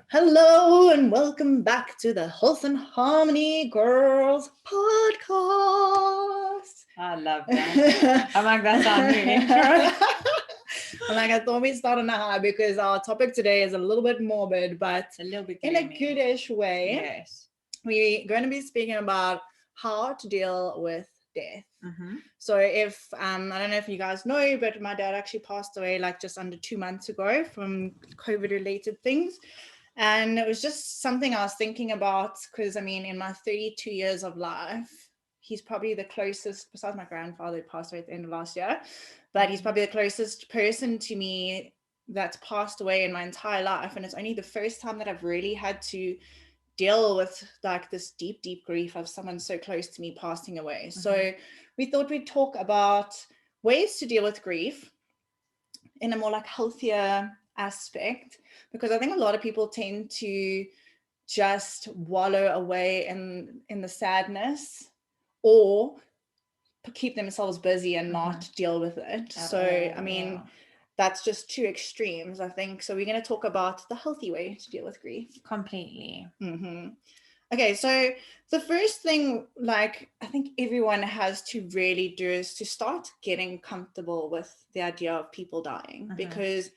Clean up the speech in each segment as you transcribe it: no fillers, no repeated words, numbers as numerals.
Hello and welcome back to the Health and Harmony Girls podcast. I love that. I'm like, that's our new intro. I thought we'd start on a high because our topic today is a little bit morbid, but a little bit in a goodish way. Yes. We're going to be speaking about how to deal with death. So if I don't know if you guys know, but my dad actually passed away like just under 2 months ago from COVID related things. And it was just something I was thinking about because, in my 32 years of life, he's probably the closest, besides my grandfather who passed away at the end of last year, but he's probably the closest person to me that's passed away in my entire life. And it's only the first time that I've really had to deal with like this deep, deep grief of someone so close to me passing away. So we thought we'd talk about ways to deal with grief in a more like healthier aspect, because I think a lot of people tend to just wallow away in the sadness or keep themselves busy and not deal with it. That's just two extremes, I think. So we're going to talk about the healthy way to deal with grief. Completely. Okay, so the first thing, like, I think everyone has to really do is to start getting comfortable with the idea of people dying, because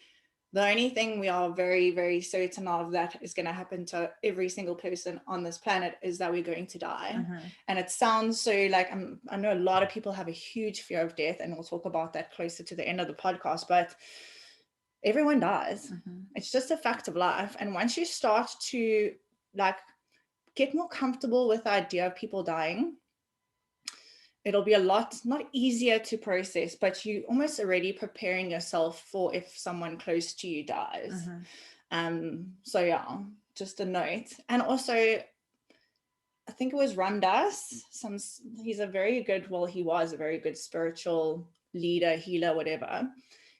the only thing we are very, very certain of that is going to happen to every single person on this planet is that we're going to die. And it sounds so like, I know a lot of people have a huge fear of death, and we'll talk about that closer to the end of the podcast, but everyone dies. It's just a fact of life. And once you start to like get more comfortable with the idea of people dying, it'll be a lot not easier to process, but you almost already preparing yourself for if someone close to you dies. So yeah, just a note. And also, I think it was Ram Dass, he was a very good spiritual leader, healer, whatever.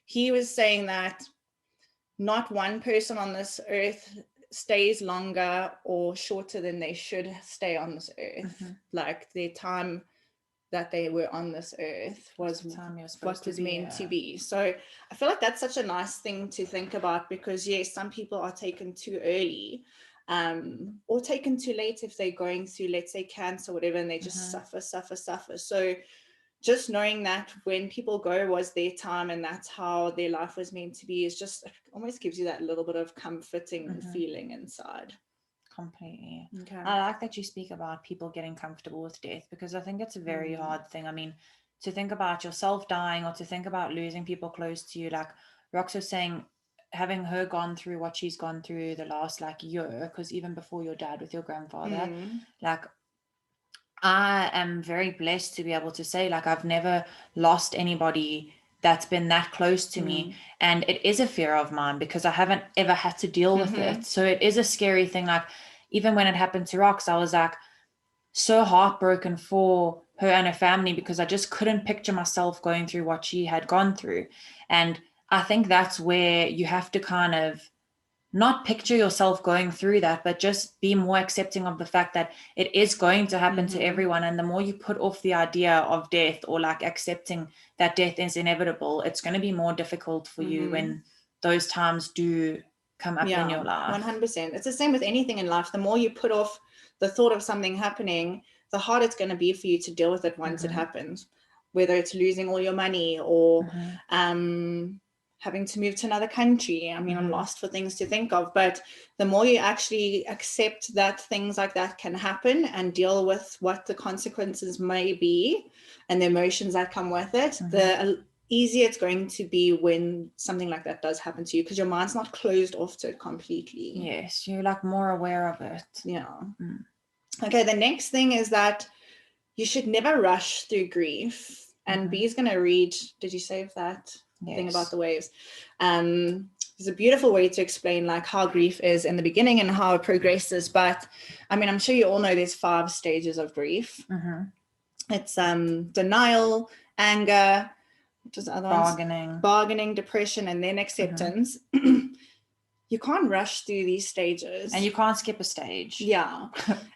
He was saying that not one person on this earth stays longer or shorter than they should stay on this earth. Like their time that they were on this earth was what was meant to be. So I feel like that's such a nice thing to think about, because yes, some people are taken too early or taken too late if they're going through, let's say, cancer or whatever, and they just suffer. So just knowing that when people go was their time and that's how their life was meant to be is just almost gives you that little bit of comforting feeling inside. Completely. Okay. I like that you speak about people getting comfortable with death, because I think it's a very hard thing. To think about yourself dying or to think about losing people close to you, like Rox was saying, having her gone through what she's gone through the last like year, because even before your dad with your grandfather, like I am very blessed to be able to say, like, I've never lost anybody that's been that close to me. And it is a fear of mine because I haven't ever had to deal with it. So it is a scary thing. Like, even when it happened to Rox, I was like so heartbroken for her and her family, because I just couldn't picture myself going through what she had gone through. And I think that's where you have to kind of not picture yourself going through that, but just be more accepting of the fact that it is going to happen to everyone. And the more you put off the idea of death or like accepting that death is inevitable, it's going to be more difficult for you when those times do come up in your life. 100%. It's the same with anything in life. The more you put off the thought of something happening, the harder it's going to be for you to deal with it once it happens, whether it's losing all your money or having to move to another country. I'm lost for things to think of, but the more you actually accept that things like that can happen and deal with what the consequences may be and the emotions that come with it, the easier it's going to be when something like that does happen to you, because your mind's not closed off to it completely. Yes, you're like more aware of it. Yeah. Okay, the next thing is that you should never rush through grief. And B's going to read, did you save that? Thing about the waves? There's a beautiful way to explain like how grief is in the beginning and how it progresses, but I'm sure you all know there's 5 stages of grief. It's denial, anger, what was the other ones? Bargaining, depression, and then acceptance. You can't rush through these stages, and you can't skip a stage. Yeah.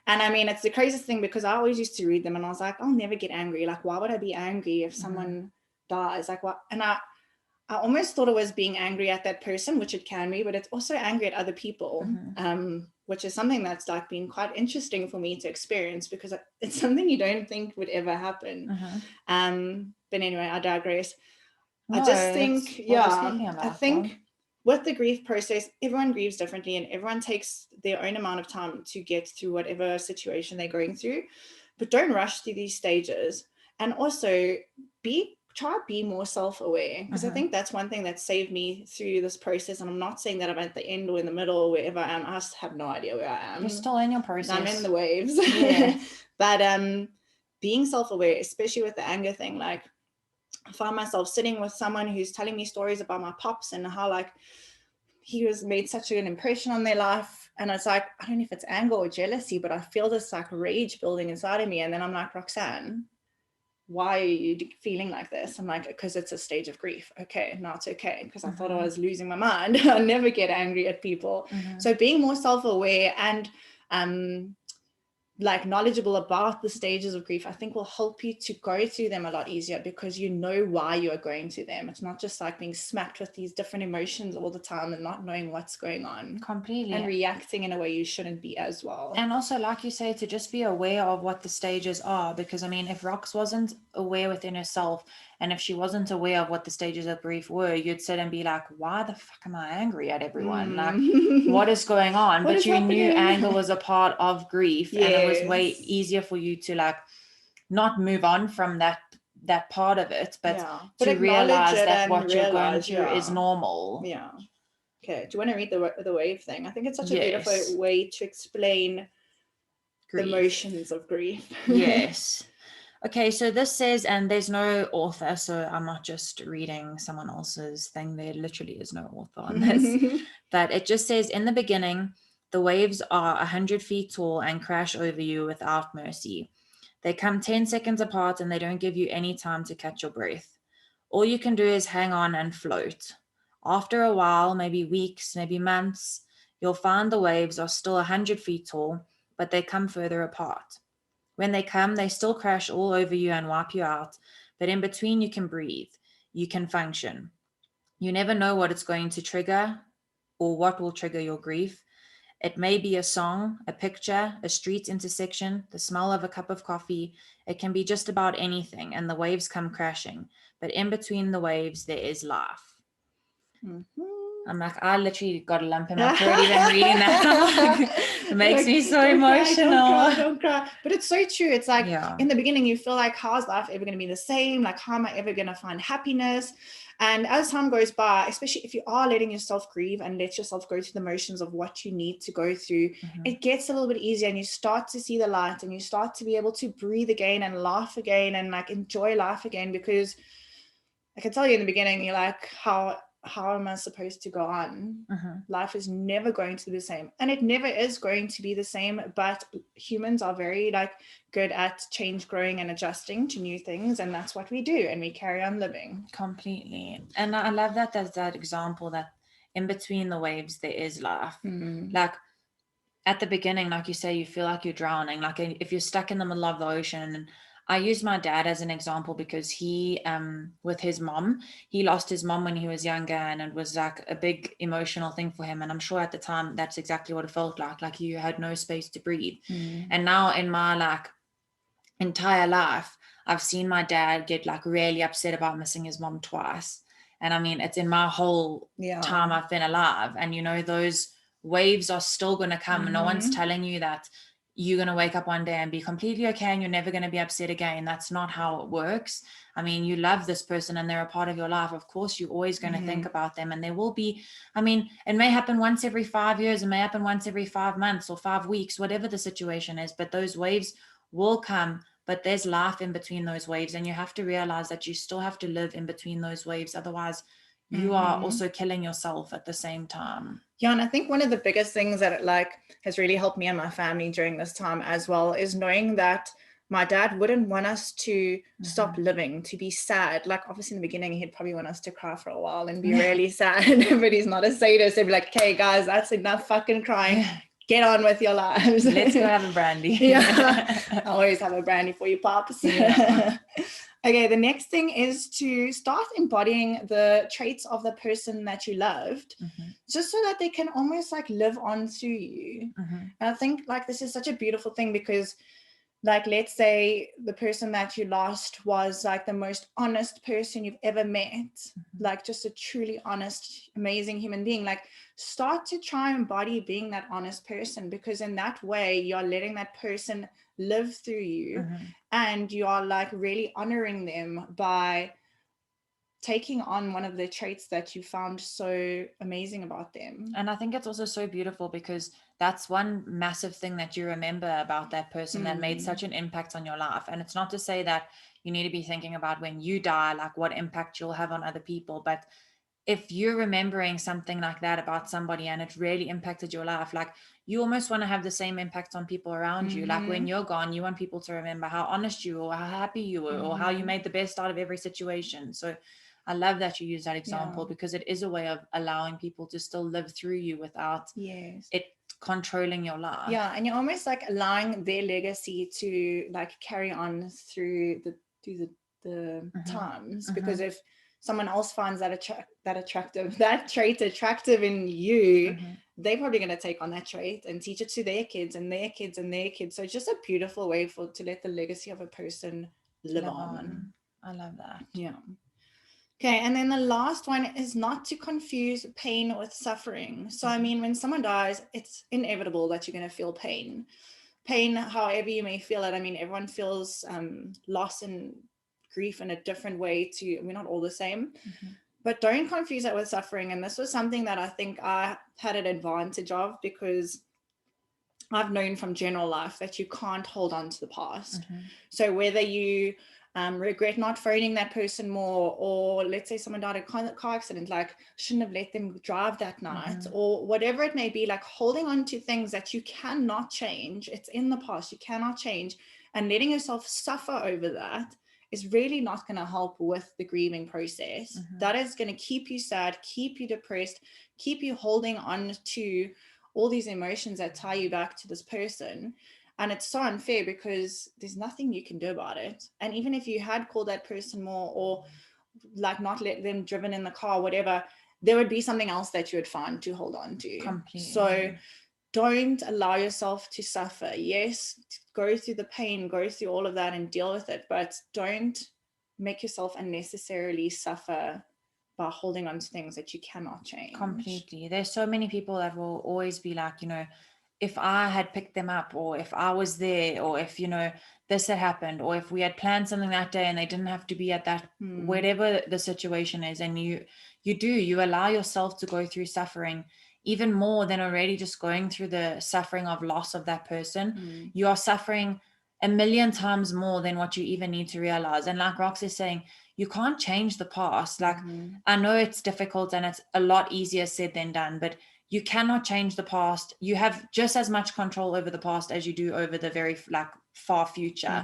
And it's the craziest thing, because I always used to read them and I was like, I'll never get angry. Like, why would I be angry if someone dies? Like, what? And I almost thought it was being angry at that person, which it can be, but it's also angry at other people, which is something that's like been quite interesting for me to experience, because it's something you don't think would ever happen. But anyway, I digress. No, I just think, I think though. With the grief process, everyone grieves differently and everyone takes their own amount of time to get through whatever situation they're going through. But don't rush through these stages. And also try to be more self-aware, because I think that's one thing that saved me through this process. And I'm not saying that I'm at the end or in the middle or wherever I am. I just have no idea where I am. You're still in your process. I'm in the waves. But being self-aware, especially with the anger thing, like I find myself sitting with someone who's telling me stories about my pops and how like he was made such an impression on their life. And it's like, I don't know if it's anger or jealousy, but I feel this like rage building inside of me. And then I'm like, Roxanne, why are you feeling like this? I'm like, because it's a stage of grief. Okay, no, it's okay. Because I thought I was losing my mind. I never get angry at people. So being more self-aware and like knowledgeable about the stages of grief, I think will help you to go through them a lot easier, because you know why you are going through them. It's not just like being smacked with these different emotions all the time and not knowing what's going on. Completely. And reacting in a way you shouldn't be as well. And also, like you say, to just be aware of what the stages are, because I mean, if Rox wasn't aware within herself, and if she wasn't aware of what the stages of grief were, you'd sit and be like, why the fuck am I angry at everyone? Like, what is going on? But you knew anger was a part of grief. And it was way easier for you to like not move on from that part of it, but to realize that what you're going through is normal. Yeah. Okay. Do you want to read the wave thing? I think it's such a beautiful way to explain grief. The emotions of grief. Yes. Okay, so this says, and there's no author, so I'm not just reading someone else's thing. There literally is no author on this. But it just says, in the beginning, the waves are 100 feet tall and crash over you without mercy. They come 10 seconds apart and they don't give you any time to catch your breath. All you can do is hang on and float. After a while, maybe weeks, maybe months, you'll find the waves are still 100 feet tall, but they come further apart. When they come, they still crash all over you and wipe you out, but in between you can breathe, you can function. You never know what it's going to trigger or what will trigger your grief. It may be a song, a picture, a street intersection, the smell of a cup of coffee. It can be just about anything, and the waves come crashing. But in between the waves, there is life. I'm like, I literally got a lump in my throat even reading that. It makes me so emotional. Don't cry. But it's so true. It's like in the beginning, you feel like, how is life ever going to be the same? Like, how am I ever going to find happiness? And as time goes by, especially if you are letting yourself grieve and let yourself go through the motions of what you need to go through, it gets a little bit easier, and you start to see the light, and you start to be able to breathe again and laugh again and like enjoy life again. Because I can tell you in the beginning, you're like, how am I supposed to go on? Life is never going to be the same, and it never is going to be the same. But humans are very like good at change, growing, and adjusting to new things, and that's what we do, and we carry on living. Completely. And I love that there's that example that in between the waves there is life. Like at the beginning, like you say, you feel like you're drowning, like if you're stuck in the middle of the ocean. And I use my dad as an example because he, with his mom, he lost his mom when he was younger, and it was like a big emotional thing for him. And I'm sure at the time that's exactly what it felt like you had no space to breathe. And now in my like entire life, I've seen my dad get like really upset about missing his mom twice. And I mean, it's in my whole time I've been alive. And you know, those waves are still going to come. No one's telling you that you're going to wake up one day and be completely okay and you're never going to be upset again. That's not how it works. I mean, you love this person and they're a part of your life. Of course, you're always going to think about them, and there will be, I mean, it may happen once every 5 years, it may happen once every 5 months or 5 weeks, whatever the situation is, but those waves will come. But there's life in between those waves, and you have to realize that you still have to live in between those waves. Otherwise, you are also killing yourself at the same time. Yeah, and I think one of the biggest things that like has really helped me and my family during this time as well is knowing that my dad wouldn't want us to stop living, to be sad. Like obviously in the beginning, he'd probably want us to cry for a while and be really sad, but he's not a sadist. He'd be like, okay, guys, that's enough fucking crying. Get on with your lives. Let's go have a brandy. I always have a brandy for you, Pops. Okay, the next thing is to start embodying the traits of the person that you loved, just so that they can almost like live on through you. And I think like this is such a beautiful thing because like, let's say the person that you lost was like the most honest person you've ever met, like just a truly honest, amazing human being. Like, start to try and embody being that honest person, because in that way you're letting that person live through you, and you are like really honoring them by taking on one of the traits that you found so amazing about them. And I think it's also so beautiful because that's one massive thing that you remember about that person that made such an impact on your life. And it's not to say that you need to be thinking about when you die, like what impact you'll have on other people. But if you're remembering something like that about somebody and it really impacted your life, like you almost want to have the same impact on people around you. Like when you're gone, you want people to remember how honest you were, or how happy you were, or how you made the best out of every situation. So I love that you use that example because it is a way of allowing people to still live through you without it controlling your life. Yeah, and you're almost like allowing their legacy to like carry on through the times, because if someone else finds that trait attractive in you, they're probably going to take on that trait and teach it to their kids and their kids and their kids. So it's just a beautiful way to let the legacy of a person live on. I love that. Yeah. Okay, and then the last one is not to confuse pain with suffering. So, I mean, when someone dies, it's inevitable that you're going to feel pain. Pain, however you may feel it. I mean, everyone feels loss and grief in a different way too. We're not all the same. But don't confuse that with suffering. And this was something that I think I had an advantage of, because I've known from general life that you can't hold on to the past. So whether you regret not phoning that person more, or let's say someone died in a car accident, like shouldn't have let them drive that night, or whatever it may be, like holding on to things that you cannot change, it's in the past, you cannot change, and letting yourself suffer over that is really not going to help with the grieving process. That is going to keep you sad, keep you depressed, keep you holding on to all these emotions that tie you back to this person. And it's so unfair because there's nothing you can do about it. And even if you had called that person more, or like not let them driven in the car, whatever, there would be something else that you would find to hold on to. Completely. So don't allow yourself to suffer. Yes, go through the pain, go through all of that and deal with it, but don't make yourself unnecessarily suffer by holding on to things that you cannot change. Completely. There's so many people that will always be like, if I had picked them up, or if I was there, or if, this had happened, or if we had planned something that day and they didn't have to be at that, whatever the situation is. And you allow yourself to go through suffering even more than already just going through the suffering of loss of that person. You are suffering a million times more than what you even need to realize. And like Rox is saying, you can't change the past. Like, I know it's difficult and it's a lot easier said than done, but you cannot change the past. You have just as much control over the past as you do over the very far future.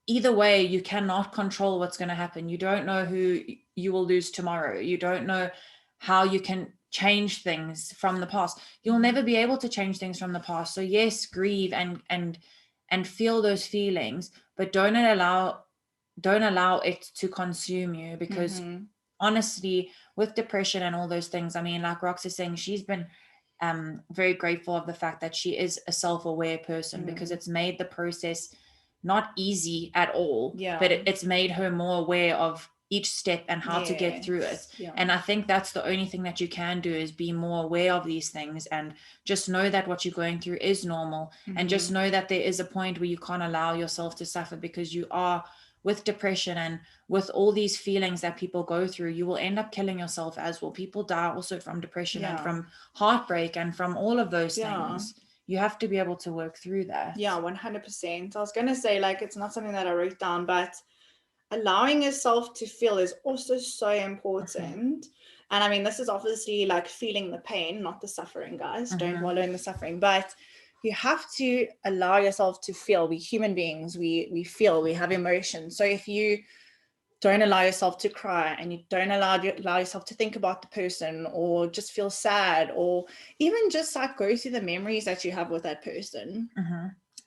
Either way, you cannot control what's going to happen. You don't know who you will lose tomorrow. You don't know how you can change things from the past. You'll never be able to change things from the past. So yes, grieve and feel those feelings, but don't allow it to consume you, because honestly, with depression and all those things, I mean, like Rox is saying, she's been very grateful of the fact that she is a self-aware person, because it's made the process not easy at all, but it's made her more aware of each step and how to get through it. And I think that's the only thing that you can do, is be more aware of these things and just know that what you're going through is normal, and just know that there is a point where you can't allow yourself to suffer, because you are, with depression and with all these feelings that people go through, you will end up killing yourself as well. People die also from depression and from heartbreak and from all of those things. You have to be able to work through that. Yeah, 100%. I was going to say, like, it's not something that I wrote down, but allowing yourself to feel is also so important. And I mean, this is obviously like feeling the pain, not the suffering, guys. Don't wallow in the suffering, but you have to allow yourself to feel. We human beings, we feel, we have emotions. So if you don't allow yourself to cry, and you don't allow yourself to think about the person, or just feel sad, or even just like go through the memories that you have with that person,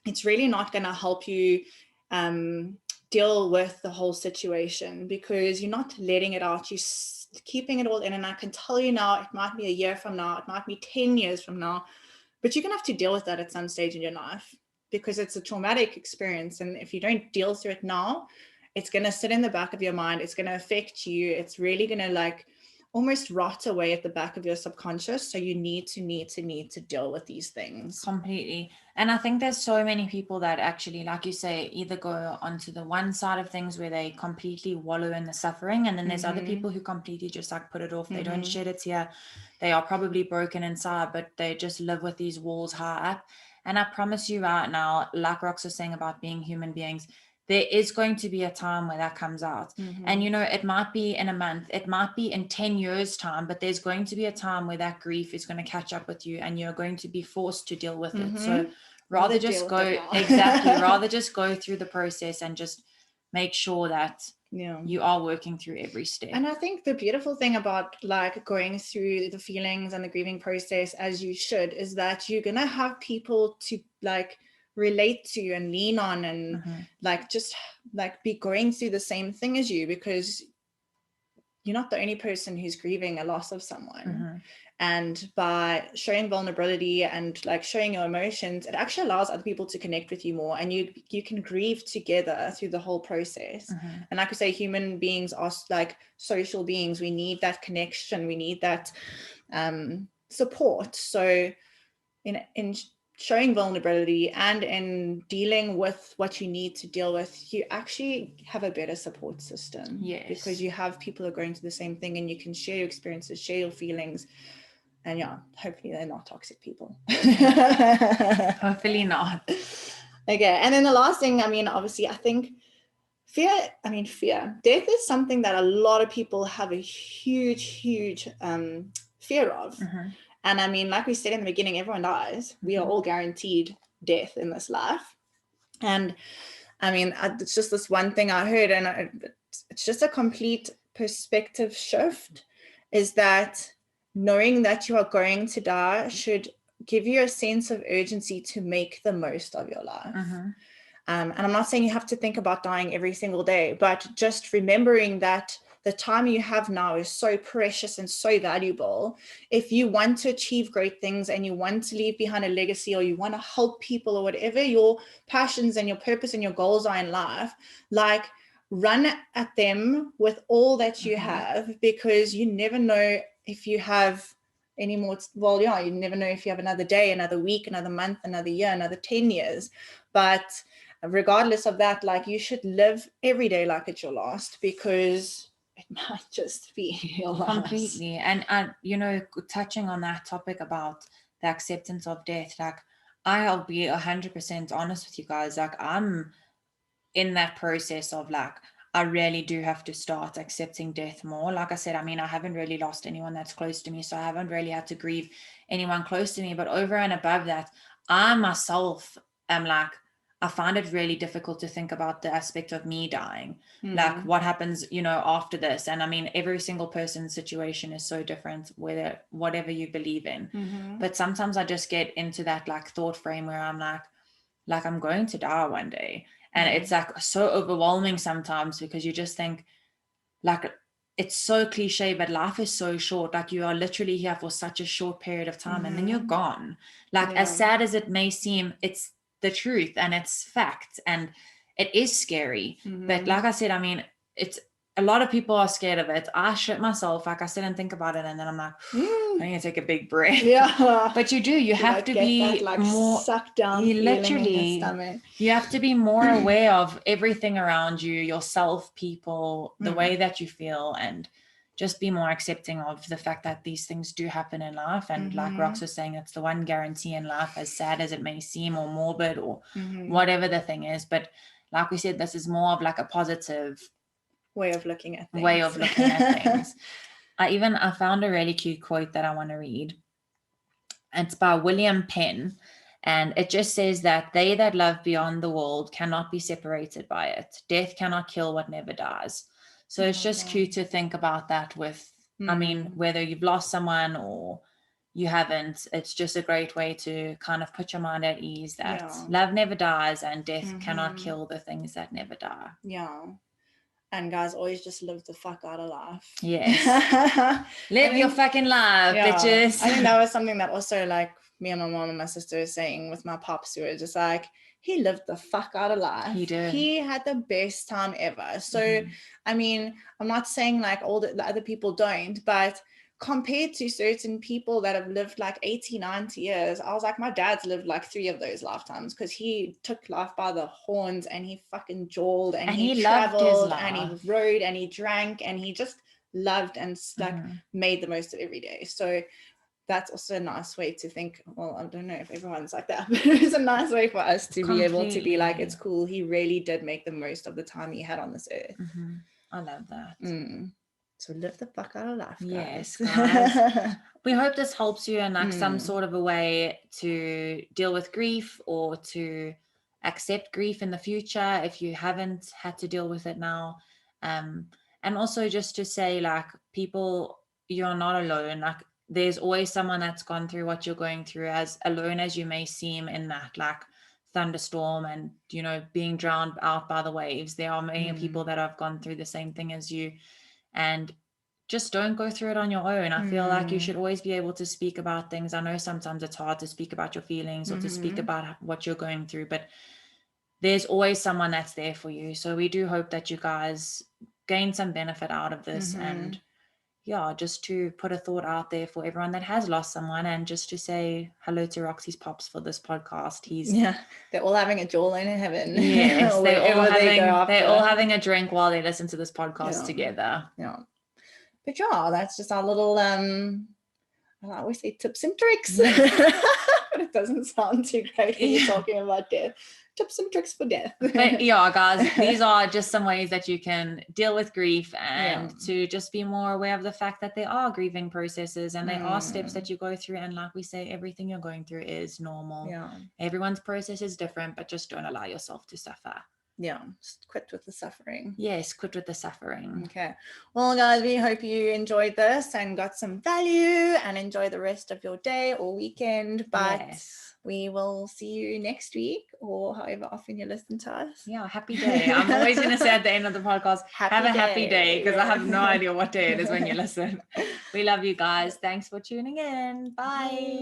it's really not going to help you deal with the whole situation, because you're not letting it out, you're keeping it all in. And I can tell you now, it might be a year from now, it might be 10 years from now, but you're going to have to deal with that at some stage in your life, because it's a traumatic experience. And if you don't deal through it now, it's going to sit in the back of your mind. It's going to affect you. It's really going to like almost rot away at the back of your subconscious. So you need to deal with these things. Completely. And I think there's so many people that actually, like you say, either go onto the one side of things where they completely wallow in the suffering, and then there's other people who completely just like put it off. They don't shed a tear. They are probably broken inside, but they just live with these walls high up. And I promise you right now, like Rox was saying about being human beings, there is going to be a time where that comes out. And, you know, it might be in a month, it might be in 10 years time, but there's going to be a time where that grief is going to catch up with you and you're going to be forced to deal with it. So rather just go, exactly, rather just go through the process and just make sure that you are working through every step. And I think the beautiful thing about like going through the feelings and the grieving process, as you should, is that you're going to have people to like relate to and lean on, and like just like be going through the same thing as you, because you're not the only person who's grieving a loss of someone. And by showing vulnerability and like showing your emotions, it actually allows other people to connect with you more, and you can grieve together through the whole process. And like I say, human beings are like social beings. We need that connection, we need that support. So in showing vulnerability and in dealing with what you need to deal with, you actually have a better support system. Yes. Because you have people who are going through the same thing, and you can share your experiences, share your feelings. And yeah, hopefully they're not toxic people. Hopefully not. Okay. And then the last thing, I mean, obviously, I think fear. Death is something that a lot of people have a huge fear of. And I mean, like we said in the beginning, everyone dies. We are all guaranteed death in this life. And I mean, it's just this one thing I heard, and it's just a complete perspective shift, is that knowing that you are going to die should give you a sense of urgency to make the most of your life. And I'm not saying you have to think about dying every single day, but just remembering that the time you have now is so precious and so valuable. If you want to achieve great things and you want to leave behind a legacy, or you want to help people, or whatever your passions and your purpose and your goals are in life, like run at them with all that you have, because you never know if you have any more. Well, yeah, you never know if you have another day, another week, another month, another year, another 10 years. But regardless of that, like, you should live every day like it's your last, because it might just be your last. Completely. And you know, touching on that topic about the acceptance of death, like, I'll be 100% honest with you guys, like, I'm in that process of like, I really do have to start accepting death more. Like I said, I mean, I haven't really lost anyone that's close to me, so I haven't really had to grieve anyone close to me. But over and above that, I myself am like, I find it really difficult to think about the aspect of me dying. Like, what happens, you know, after this? And I mean, every single person's situation is so different, whatever you believe in. But sometimes I just get into that like thought frame where I'm like I'm going to die one day. And it's like so overwhelming sometimes, because you just think, like, it's so cliche, but life is so short. Like, you are literally here for such a short period of time, and then you're gone. Like, as sad as it may seem, it's the truth and it's fact, and it is scary. But like I said, I mean, it's a lot of people are scared of it. I shit myself. Like, I sit and think about it, and then I'm like, I need to take a big breath. Yeah. But you have to be that, like, more sucked down you feeling literally in your stomach. You have to be more aware of everything around you, yourself, people, the way that you feel, and just be more accepting of the fact that these things do happen in life. And like Rox was saying, it's the one guarantee in life, as sad as it may seem, or morbid, or whatever the thing is. But like we said, this is more of like a positive way of looking at things. I found a really cute quote that I want to read. It's by William Penn, and it just says that they that love beyond the world cannot be separated by it. Death cannot kill what never dies. So it's just cute to think about that with, I mean, whether you've lost someone, or you haven't. It's just a great way to kind of put your mind at ease that Yeah. love never dies and death cannot kill the things that never die. Yeah. And guys, always just live the fuck out of life. Yes. Live your fucking life, bitches. I think that was something that also, like, me and my mom and my sister were saying with my pops, who were just like, he lived the fuck out of life. He did. He had the best time ever. So, I mean, I'm not saying like all the other people don't, but compared to certain people that have lived like 80, 90 years, I was like, my dad's lived like 3 of those lifetimes, because he took life by the horns and he fucking jawled and he traveled and he rode and he drank and he just loved and like made the most of every day. So that's also a nice way to think. Well, I don't know if everyone's like that, but it's a nice way for us to be able to be like, it's cool, he really did make the most of the time he had on this earth. I love that. So live the fuck out of life, guys. Yes, guys. We hope this helps you in like some sort of a way to deal with grief or to accept grief in the future if you haven't had to deal with it now. And also just to say, like, people, you're not alone. Like, there's always someone that's gone through what you're going through, as alone as you may seem in that like thunderstorm and, you know, being drowned out by the waves. There are many people that have gone through the same thing as you. And just don't go through it on your own. I feel like you should always be able to speak about things. I know sometimes it's hard to speak about your feelings or to speak about what you're going through, but there's always someone that's there for you. So we do hope that you guys gain some benefit out of this. And yeah, just to put a thought out there for everyone that has lost someone, and just to say hello to Roxy's pops for this podcast. They're all having a jawline in heaven. Yes, they're all having a drink while they listen to this podcast together. Yeah. But yeah, that's just our little I always say tips and tricks. But it doesn't sound too great when you're talking about death. Tips and tricks for death. But yeah, guys, these are just some ways that you can deal with grief, and to just be more aware of the fact that there are grieving processes and there are steps that you go through. And like we say, everything you're going through is normal. Everyone's process is different, but just don't allow yourself to suffer. Just quit with the suffering. Yes, quit with the suffering. Okay. Well, guys, we hope you enjoyed this and got some value, and enjoy the rest of your day or weekend. But we will see you next week, or however often you listen to us. Yeah, happy day. I'm always going to say at the end of the podcast, have a happy day, because I have no idea what day it is when you listen. We love you guys. Thanks for tuning in. Bye.